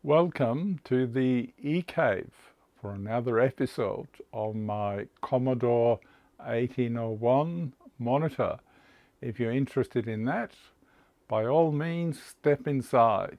Welcome to the eCave for another episode of my Commodore 1801 monitor. If you're interested in that, by all means step inside.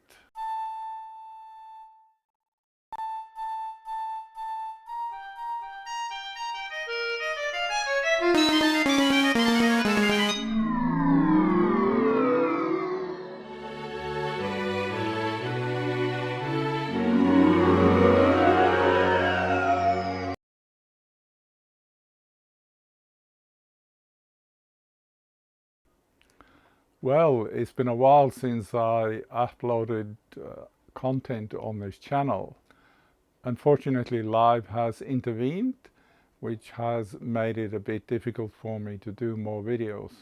Well, it's been a while since I uploaded content on this channel. Unfortunately, life has intervened, which has made it a bit difficult for me to do more videos.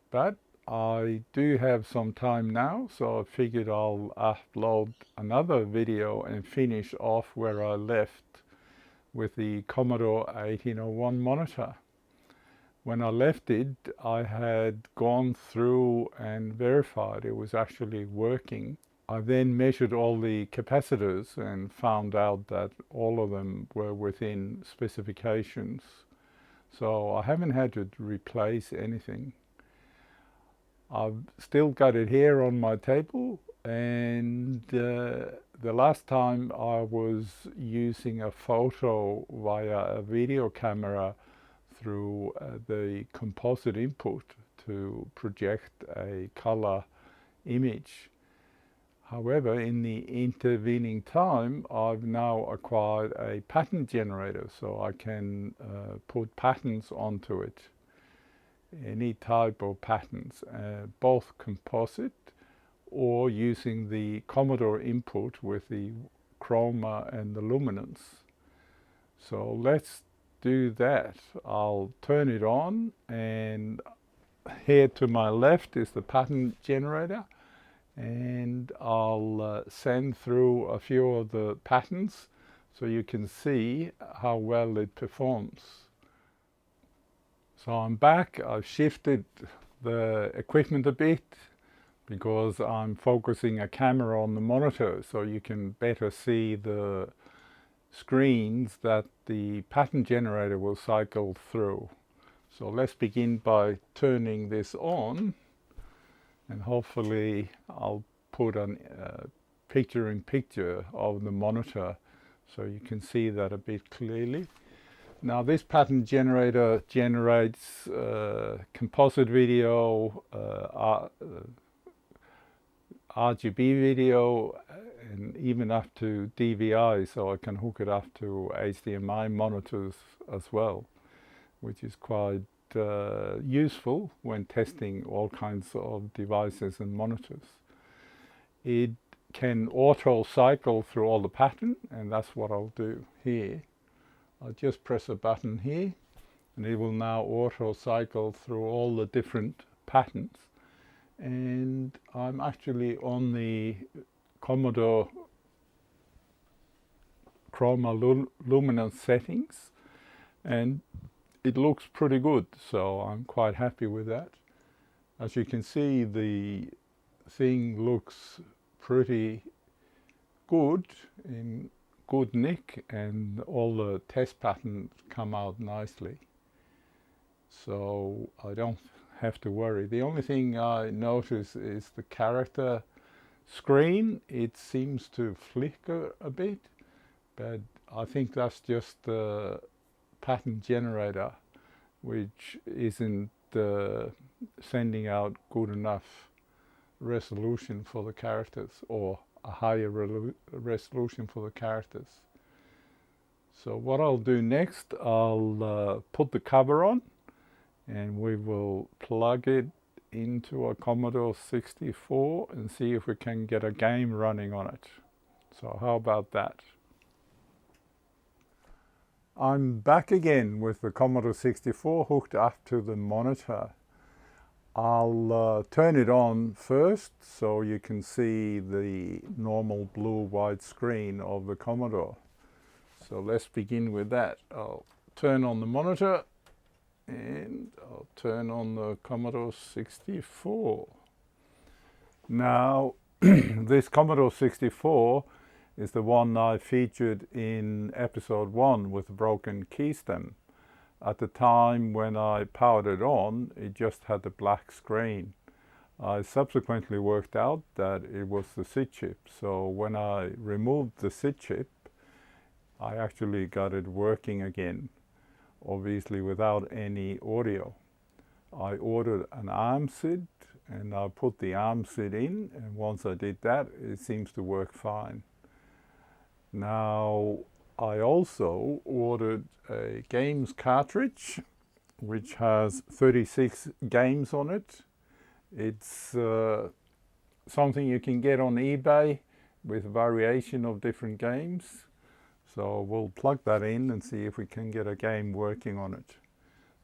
But I do have some time now, so I figured I'll upload another video and finish off where I left with the Commodore 1801 monitor. When I left it, I had gone through and verified it was actually working. I then measured all the capacitors and found out that all of them were within specifications. So I haven't had to replace anything. I've still got it here on my table, and the last time I was using a photo via a video camera through the composite input to project a color image. However, in the intervening time, I've now acquired a pattern generator, so I can put patterns onto it. Any type of patterns, both composite or using the Commodore input with the chroma and the luminance. So let's do that. I'll turn it on, and here to my left is the pattern generator, and I'll send through a few of the patterns so you can see how well it performs. So I'm back. I've shifted the equipment a bit because I'm focusing a camera on the monitor so you can better see the screens that the pattern generator will cycle through. So let's begin by turning this on, and hopefully I'll put a picture-in-picture of the monitor so you can see that a bit clearly. Now this pattern generator generates composite video, RGB video, and even up to DVI, so I can hook it up to HDMI monitors as well, which is quite useful when testing all kinds of devices and monitors. It can auto cycle through all the pattern, and that's what I'll do here. I'll just press a button here, and it will now auto cycle through all the different patterns. And I'm actually on the Commodore chroma luminance settings, and it looks pretty good, so I'm quite happy with that. As you can see, the thing looks pretty good, in good nick, and all the test patterns come out nicely, so I don't have to worry. The only thing I notice is the character screen. It seems to flicker a bit, but I think that's just the pattern generator, which isn't sending out good enough resolution for the characters, or a higher resolution for the characters. So what I'll do next, I'll put the cover on, and we will plug it into a Commodore 64 and see if we can get a game running on it. So how about that? I'm back again with the Commodore 64 hooked up to the monitor. I'll turn it on first so you can see the normal blue-white screen of the Commodore. So let's begin with that. I'll turn on the monitor, and I'll turn on the Commodore 64. Now, This Commodore 64 is the one I featured in episode 1 with the broken key stem. At the time when I powered it on, it just had a black screen. I subsequently worked out that it was the SID chip, so when I removed the SID chip, I actually got it working again, obviously without any audio. I ordered an ARM SID and I put the ARM SID in, and once I did that, it seems to work fine. Now, I also ordered a games cartridge which has 36 games on it. It's something you can get on eBay with a variation of different games. So we'll plug that in and see if we can get a game working on it.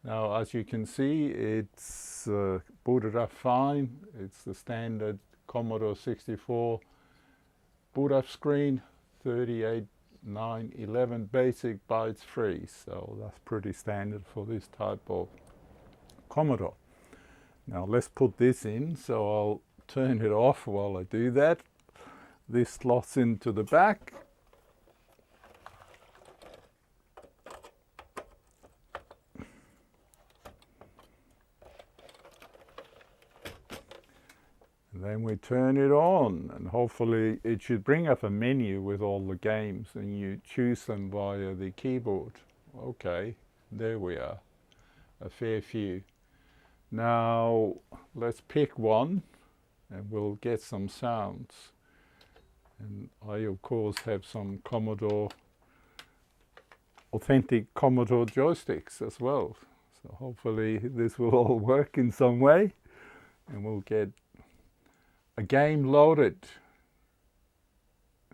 Now, as you can see, it's booted up fine. It's the standard Commodore 64 boot up screen, 38.911 basic bytes free. So that's pretty standard for this type of Commodore. Now let's put this in, so I'll turn it off while I do that. This slots into the back. And then we turn it on, and hopefully it should bring up a menu with all the games, and you choose them via the keyboard. Okay, there we are, a fair few. Now let's pick one and we'll get some sounds. And I of course have some Commodore, authentic Commodore joysticks as well. So hopefully this will all work in some way and we'll get a game loaded.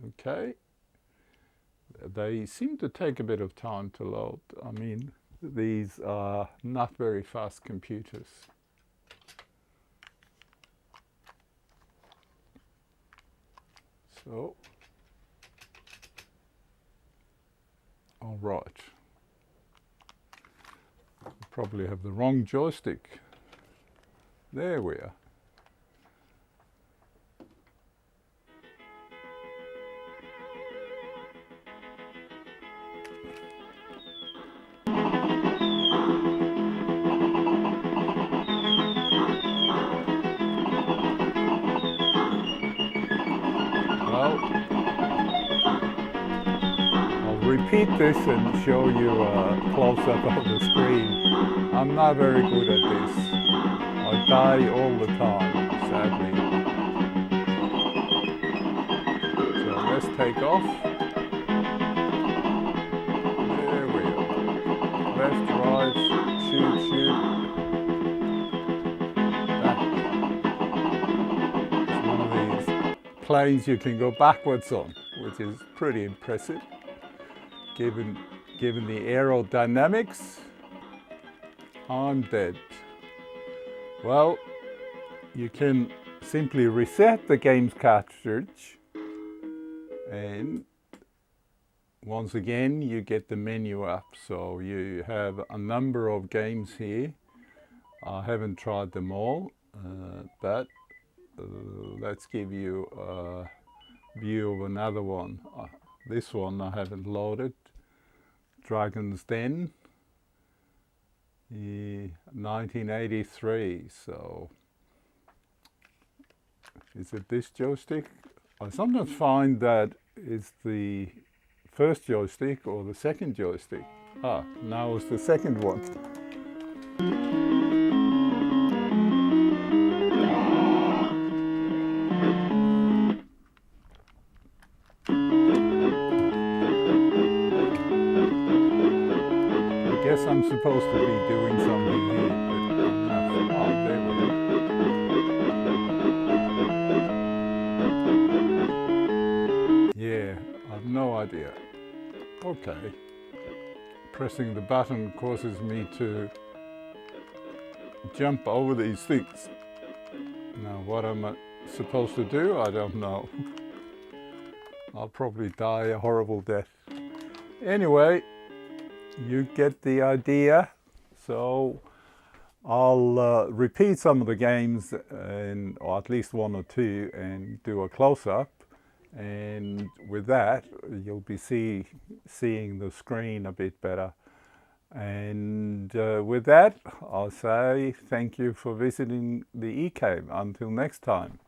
Okay. They seem to take a bit of time to load. I mean, these are not very fast computers. So, all right. Probably have the wrong joystick. There we are. Repeat this and show you a close-up of the screen. I'm not very good at this. I die all the time, sadly. So let's take off. There we go. Left, right, shoot, shoot. Back. It's one of these planes you can go backwards on, which is pretty impressive. Given the aerodynamics, I'm dead. Well, you can simply reset the games cartridge and once again you get the menu up. So you have a number of games here. I haven't tried them all, but let's give you a view of another one. This one I haven't loaded. Dragon's Den, 1983. So is it this joystick? I sometimes find that it's the first joystick or the second joystick. Ah, now it's the second one. I guess I'm supposed to be doing something here, but I'm not. Oh, there we go. Yeah, I've no idea. Okay. Pressing the button causes me to jump over these things. Now, what am I supposed to do? I don't know. I'll probably die a horrible death. Anyway, you get the idea. So I'll repeat some of the games, or at least one or two, and do a close-up. And with that, you'll be seeing the screen a bit better. And with that, I'll say thank you for visiting the eCave. Until next time.